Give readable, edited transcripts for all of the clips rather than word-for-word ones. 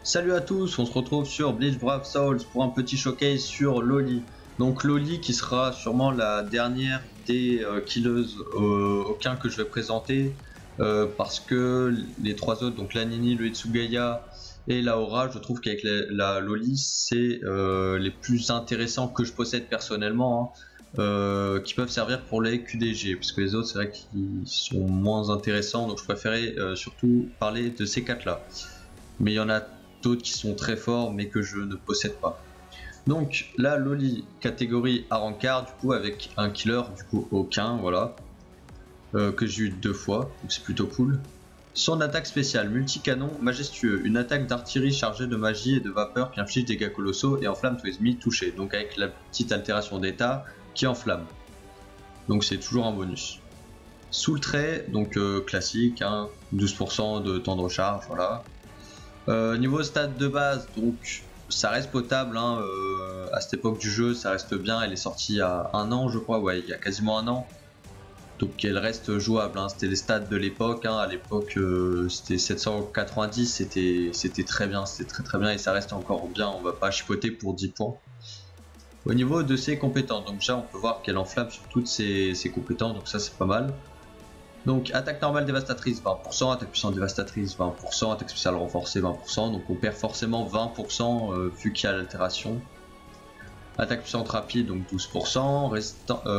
Salut à tous, on se retrouve sur Bleach Brave Souls pour un petit showcase sur Loli. Donc Loli qui sera sûrement la dernière des killeuses aucun que je vais présenter parce que les trois autres, donc la Nini, le Itsugaya et la Aura, je trouve qu'avec la Loli c'est les plus intéressants que je possède personnellement, hein, qui peuvent servir pour les QDG, parce que les autres c'est vrai qu'ils sont moins intéressants, donc je préférais surtout parler de ces quatre là. Mais il y en a d'autres qui sont très forts mais que je ne possède pas. Donc la Loli catégorie Arankar, du coup avec un killer, du coup aucun, voilà, que j'ai eu 2 fois, donc c'est plutôt cool. Son attaque spéciale, multicanon majestueux, une attaque d'artillerie chargée de magie et de vapeur qui inflige des dégâts colossaux et enflamme tous les ennemis touchés, donc avec la petite altération d'état qui enflamme. Donc c'est toujours un bonus. Sous le trait, donc classique, hein, 12% de temps de recharge, voilà. Niveau stade de base, donc ça reste potable, hein, à cette époque du jeu, ça reste bien. Elle est sortie il y a un an, je crois, ouais, il y a quasiment un an. Donc elle reste jouable, hein. C'était les stats de l'époque, hein. À l'époque c'était 790, c'était très bien, c'était très bien et ça reste encore bien, on va pas chipoter pour 10 points. Au niveau de ses compétences, donc déjà on peut voir qu'elle enflamme sur toutes ses compétences, donc ça c'est pas mal. Donc attaque normale dévastatrice 20%, attaque puissante dévastatrice 20%, attaque spéciale renforcée 20%, donc on perd forcément 20% vu qu'il y a l'altération. Attaque puissante rapide donc 12%,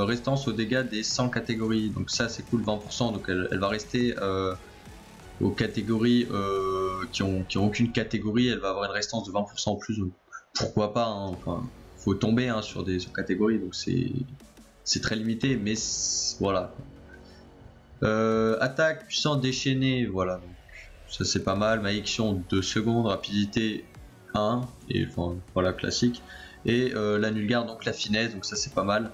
restance aux dégâts des 100 catégories, donc ça c'est cool 20%, donc elle va rester aux catégories qui ont aucune catégorie, elle va avoir une restance de 20% en plus, donc pourquoi pas, hein, enfin, faut tomber hein, sur des catégories, donc c'est très limité, mais voilà. Attaque puissante déchaînée, voilà, donc ça c'est pas mal. Malédiction 2 secondes, rapidité 1, et enfin voilà, classique. Et l'annule garde, donc la finesse, donc ça c'est pas mal.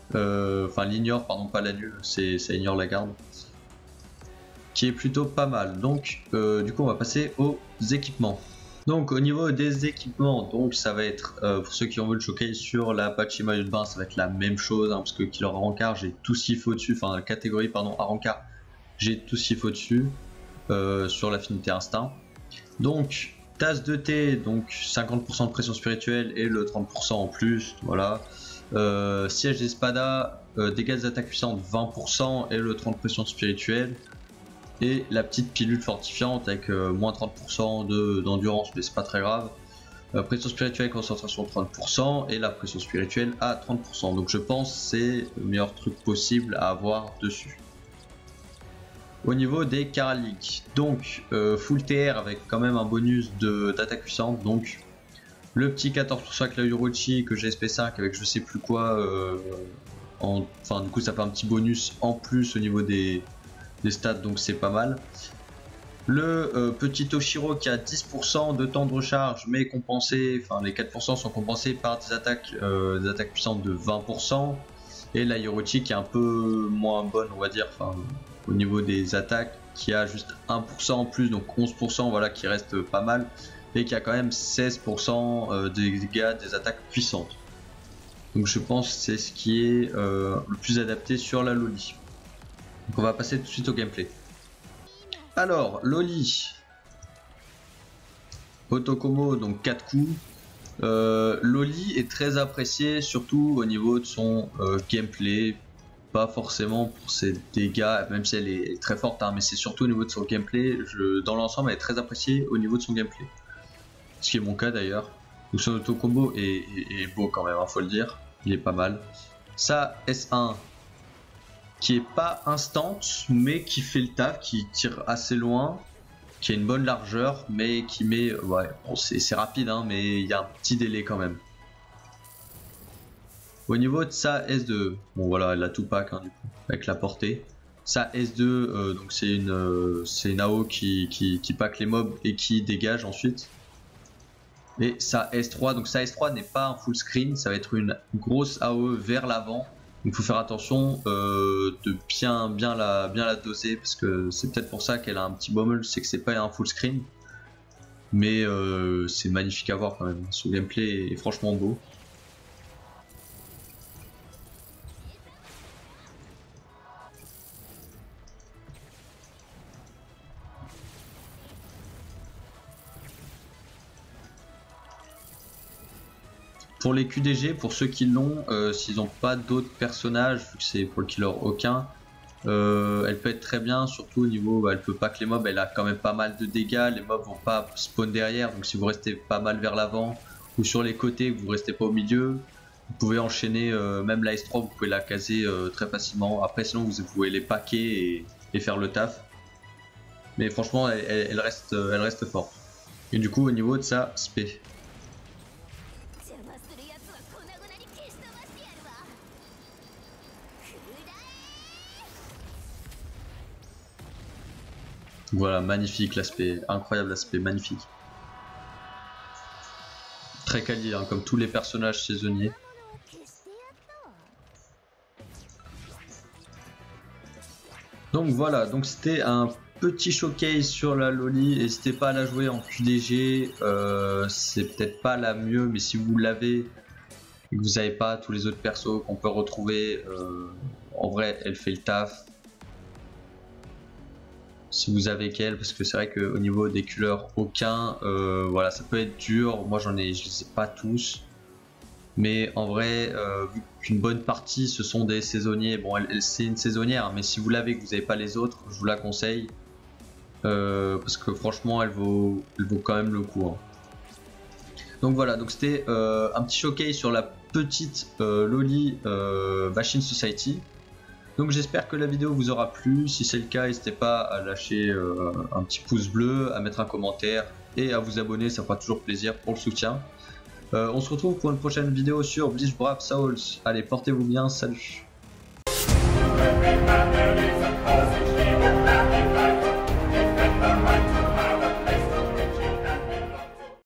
Enfin l'ignore, pardon, pas l'annule, ça ignore la garde. Qui est plutôt pas mal. Donc du coup on va passer aux équipements. Donc au niveau des équipements, donc ça va être pour ceux qui ont vu le showcase sur la patch maillot de bain, ça va être la même chose, hein, parce que Killer Arankar, j'ai tout ce qu'il faut dessus, enfin la catégorie pardon Arankar, j'ai tout ce qu'il faut dessus sur l'affinité instinct. Donc tasse de thé, donc 50% de pression spirituelle et le 30% en plus, voilà. Siège d'espada, dégâts des attaques puissantes 20% et le 30% de pression spirituelle. Et la petite pilule fortifiante avec moins 30% d'endurance, mais c'est pas très grave. Pression spirituelle, concentration 30% et la pression spirituelle à 30%. Donc je pense que c'est le meilleur truc possible à avoir dessus. Au niveau des Karalik, donc full TR avec quand même un bonus d'attaque puissante. Donc le petit 14% avec la Urochi que j'ai SP5 avec je sais plus quoi. Enfin du coup ça fait un petit bonus en plus au niveau des stats, donc c'est pas mal. Le petit Toshiro qui a 10% de temps de recharge mais compensé, enfin les 4% sont compensés par des attaques puissantes de 20%. Et la Hirochi qui est un peu moins bonne on va dire, enfin au niveau des attaques, qui a juste 1% en plus, donc 11%, voilà, qui reste pas mal. Et qui a quand même 16% des dégâts des attaques puissantes. Donc je pense que c'est ce qui est le plus adapté sur la Loli. Donc on va passer tout de suite au gameplay. Alors, Loli, Otokomo, donc 4 coups. Loli est très apprécié, surtout au niveau de son gameplay. Pas forcément pour ses dégâts, même si elle est très forte, hein, mais c'est surtout au niveau de son gameplay. Dans l'ensemble, elle est très appréciée au niveau de son gameplay. Ce qui est mon cas d'ailleurs. Donc son auto-combo est beau quand même, hein, faut le dire. Il est pas mal. Ça, S1, qui est pas instant mais qui fait le taf, qui tire assez loin, qui a une bonne largeur mais qui met, ouais, bon, c'est rapide hein, mais il y a un petit délai quand même. Au niveau de sa S2, bon voilà, elle a tout pack hein, du coup, avec la portée. Sa S2, donc c'est une AO qui pack les mobs et qui dégage ensuite. Et sa S3, donc sa S3 n'est pas un full screen, ça va être une grosse AO vers l'avant. Donc il faut faire attention de bien la doser, parce que c'est peut-être pour ça qu'elle a un petit bommel, c'est que c'est pas un full screen. Mais c'est magnifique à voir quand même, son gameplay est franchement beau. Pour les QDG, pour ceux qui l'ont, s'ils n'ont pas d'autres personnages, vu que c'est pour le killer aucun, elle peut être très bien, surtout au niveau, elle peut pas que les mobs, elle a quand même pas mal de dégâts, les mobs vont pas spawn derrière, donc si vous restez pas mal vers l'avant ou sur les côtés, que vous restez pas au milieu, vous pouvez enchaîner, même la S3, vous pouvez la caser très facilement. Après sinon vous pouvez les paquer et faire le taf. Mais franchement elle reste forte. Et du coup au niveau de sa spé. Voilà, magnifique l'aspect, incroyable l'aspect, magnifique. Très quali, hein, comme tous les personnages saisonniers. Donc voilà, donc c'était un petit showcase sur la Loli. N'hésitez pas à la jouer en QDG, c'est peut-être pas la mieux, mais si vous l'avez et que vous n'avez pas tous les autres persos qu'on peut retrouver, en vrai elle fait le taf. Si vous avez qu'elle, parce que c'est vrai qu'au niveau des couleurs aucun, voilà, ça peut être dur. Moi je les ai pas tous, mais en vrai vu qu'une bonne partie ce sont des saisonniers, bon c'est une saisonnière, mais si vous l'avez que vous n'avez pas les autres, je vous la conseille, parce que franchement elle vaut quand même le coup, hein. Donc voilà, donc c'était un petit showcase sur la petite Loli Machine Society. Donc j'espère que la vidéo vous aura plu. Si c'est le cas, n'hésitez pas à lâcher un petit pouce bleu, à mettre un commentaire et à vous abonner, ça fera toujours plaisir pour le soutien. On se retrouve pour une prochaine vidéo sur Bleach Brave Souls. Allez, portez-vous bien, salut.